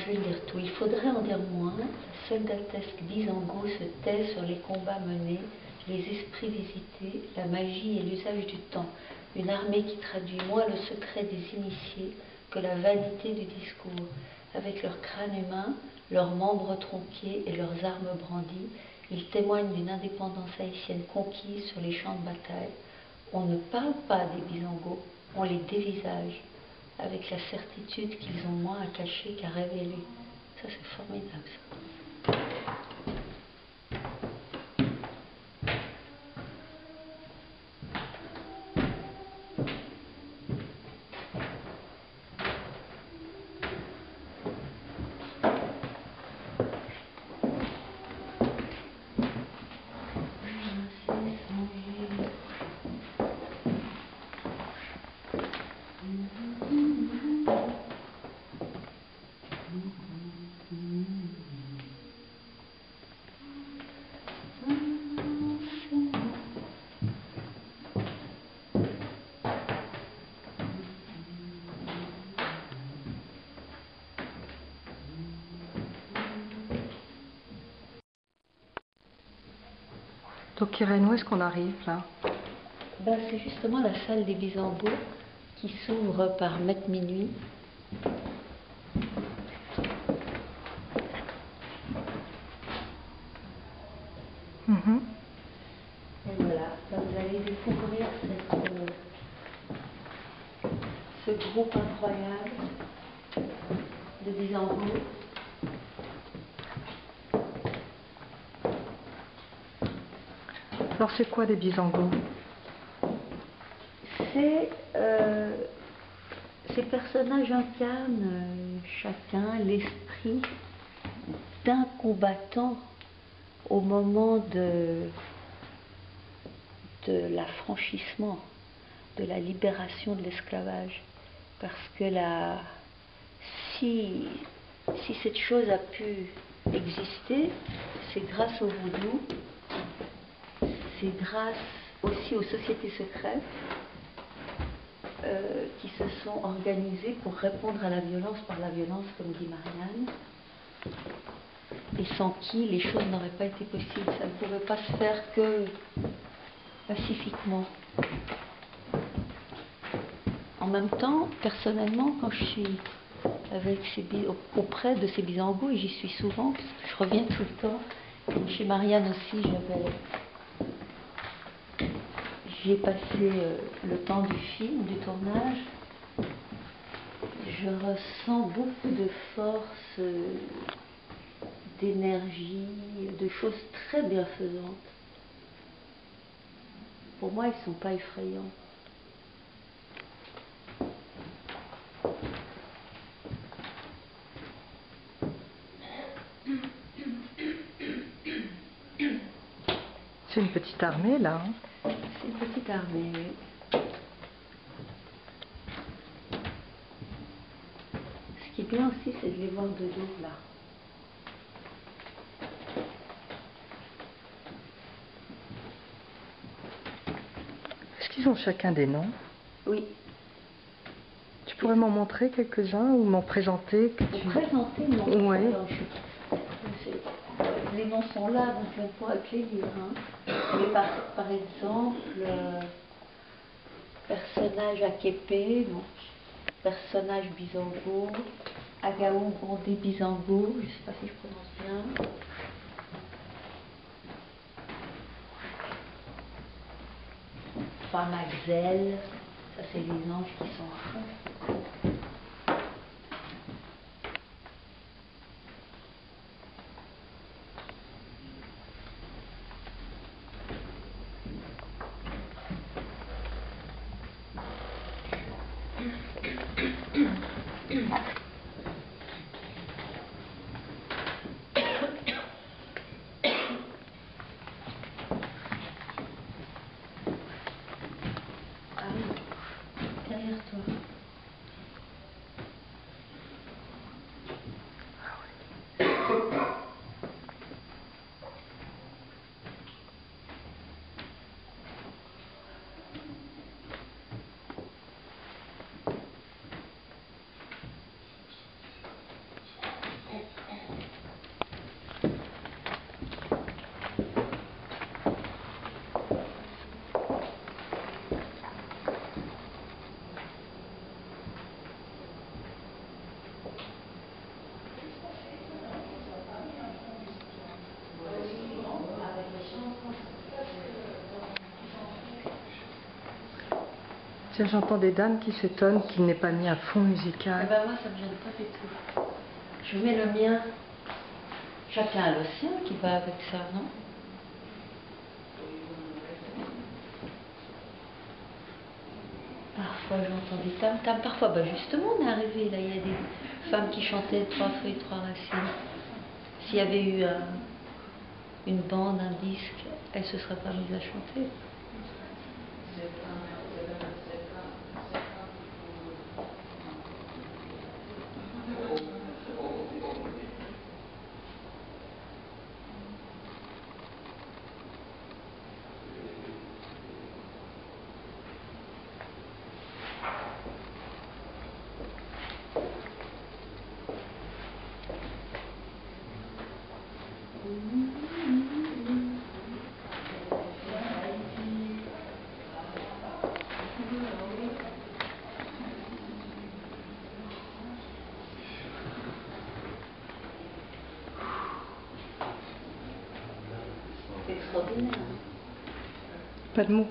je vais lire tout. Il faudrait en dire moins. La soldatesque Bizango se tait sur les combats menés, les esprits visités, la magie et l'usage du temps. Une armée qui traduit moins le secret des initiés que la vanité du discours. Avec leurs crânes humains, leurs membres tronqués et leurs armes brandies, ils témoignent d'une indépendance haïtienne conquise sur les champs de bataille. On ne parle pas des Bizangos, on les dévisage, avec la certitude qu'ils ont moins à cacher qu'à révéler. Ça, c'est formidable, ça. Donc Irène, où est-ce qu'on arrive là? Ben, c'est justement la salle des Bizangos qui s'ouvre par Maître Minuit. Et voilà, là, vous allez découvrir ce groupe incroyable de Bizangos. Alors c'est quoi des Bizangos? Ces personnages incarnent chacun l'esprit d'un combattant au moment de l'affranchissement, de la libération de l'esclavage. Parce que si cette chose a pu exister, c'est grâce au vaudou, c'est grâce aussi aux sociétés secrètes qui se sont organisées pour répondre à la violence par la violence, comme dit Marianne, et sans qui les choses n'auraient pas été possibles. Ça ne pouvait pas se faire que pacifiquement. En même temps, personnellement, quand je suis auprès de ces Bizangos, et j'y suis souvent, parce que je reviens tout le temps, comme chez Marianne aussi, j'ai passé le temps du film, du tournage. Je ressens beaucoup de force, d'énergie, de choses très bienfaisantes. Pour moi, ils ne sont pas effrayants. C'est une petite armée là. C'est une petite armée, oui. Ce qui est bien aussi, c'est de les voir de dos là. Est-ce qu'ils ont chacun des noms? Oui. Tu pourrais m'en montrer quelques-uns ou m'en présenter Présenter, non. Ouais. Les noms sont là, donc je ne pourrais que les lire. Mais par exemple, personnage Aképé, donc personnage Bizango, Agaou Gondé Bizango, je ne sais pas si je prononce bien. Femme Axel, ça c'est les anges qui sont à fond. Ah oui, derrière toi. J'entends des dames qui s'étonnent qu'il n'ait pas mis un fond Eh musical. ben moi, ça me gêne pas du tout. Je mets le mien. Chacun a le sien qui va avec ça, non? Parfois j'entends des tam-tams. Parfois, bah justement, on est arrivé là, il y a des femmes qui chantaient trois feuilles, trois racines. S'il y avait eu une bande, un disque, elles se seraient pas mises à chanter. C'est extraordinaire. Pas de mots.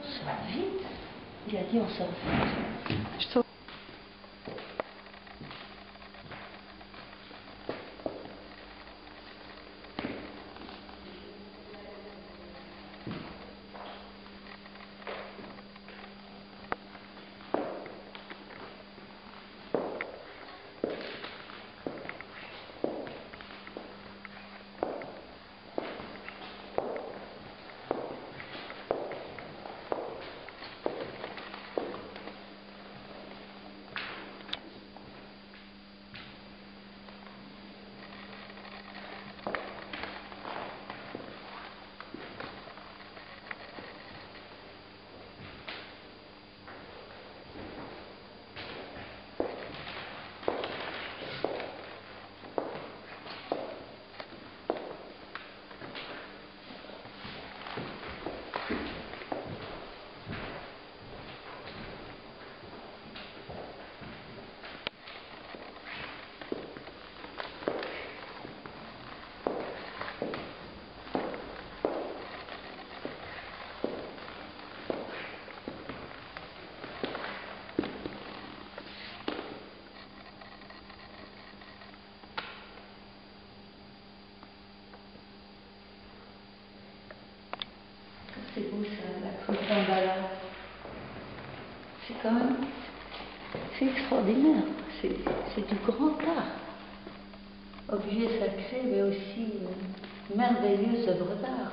On sort vite. Il a dit on sort vite. Je sens- C'est beau ça, la Kambala. C'est quand même, c'est extraordinaire. C'est du grand art. Objet sacré, mais aussi merveilleuse œuvre d'art.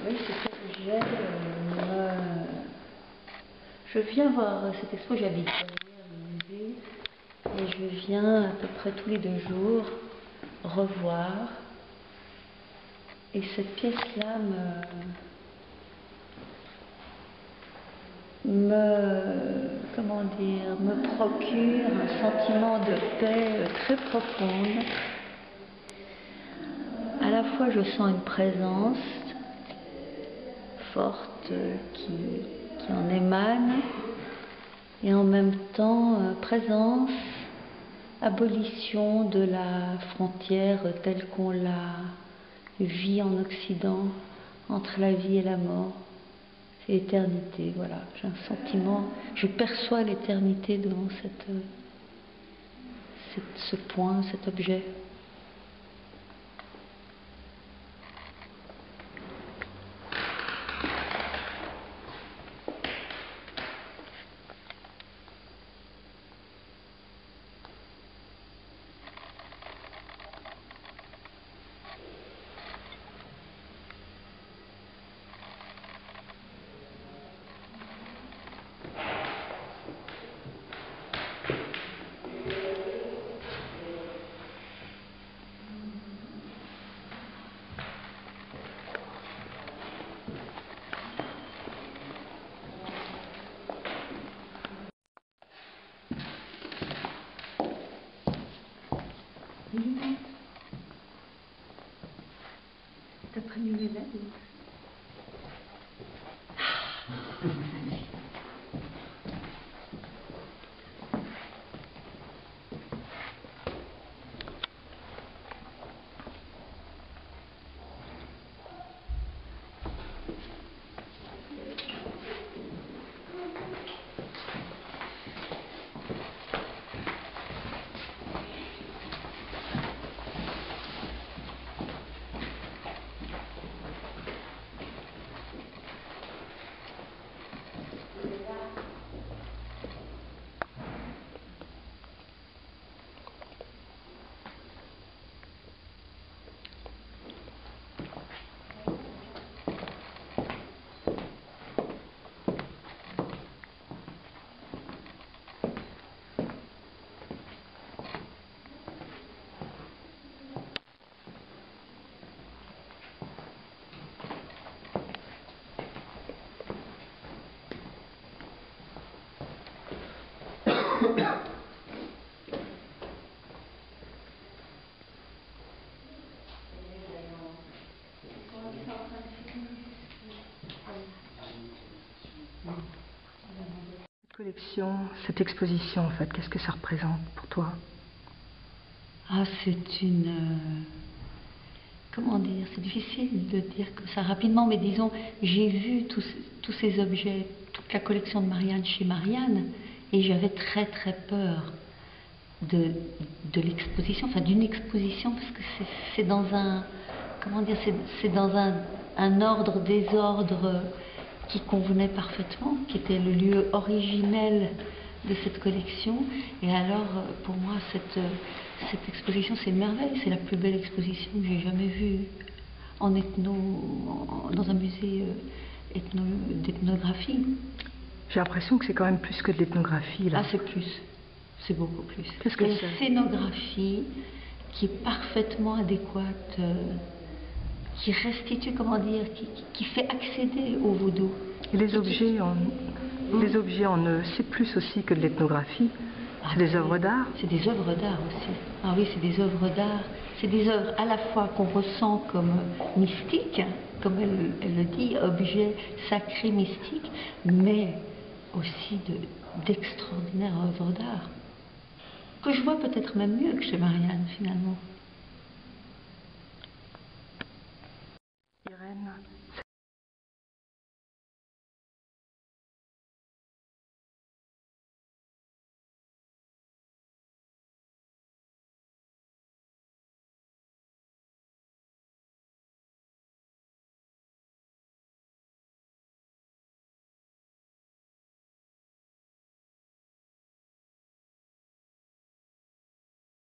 Oui, cet objet Je viens voir cette expo, j'habite au musée, et je viens à peu près tous les 2 jours revoir. Et cette pièce-là comment dire, me procure un sentiment de paix très profonde. À la fois, je sens une présence forte qui en émane, et en même temps, présence, abolition de la frontière telle qu'on la vit en Occident, entre la vie et la mort. C'est l'éternité, voilà. J'ai un sentiment, je perçois l'éternité devant ce point, cet objet. T'as pris une lunette? Collection, cette exposition en fait, qu'est-ce que ça représente pour toi? Ah, c'est une... comment dire? C'est difficile de dire comme ça rapidement, mais disons, j'ai vu tous ces objets, toute la collection de Marianne chez Marianne, et j'avais très très peur de l'exposition, enfin d'une exposition, parce que c'est dans un... comment dire? C'est dans un ordre, désordre qui convenait parfaitement, qui était le lieu originel de cette collection. Et alors, pour moi, cette exposition, c'est une merveille. C'est la plus belle exposition que j'ai jamais vue dans un musée d'ethnographie. J'ai l'impression que c'est quand même plus que de l'ethnographie, là. Ah, c'est plus. C'est beaucoup plus. Qu'est-ce que c'est c'est? une scénographie qui est parfaitement adéquate, qui restitue, comment dire, qui fait accéder au vaudou. Et les objets en eux, c'est plus aussi que de l'ethnographie. C'est des œuvres d'art. C'est des œuvres d'art aussi. Ah oui, c'est des œuvres d'art. C'est des œuvres à la fois qu'on ressent comme mystiques, comme elle le dit, objets sacrés mystiques, mais aussi d'extraordinaires œuvres d'art. Que je vois peut-être même mieux que chez Marianne, finalement.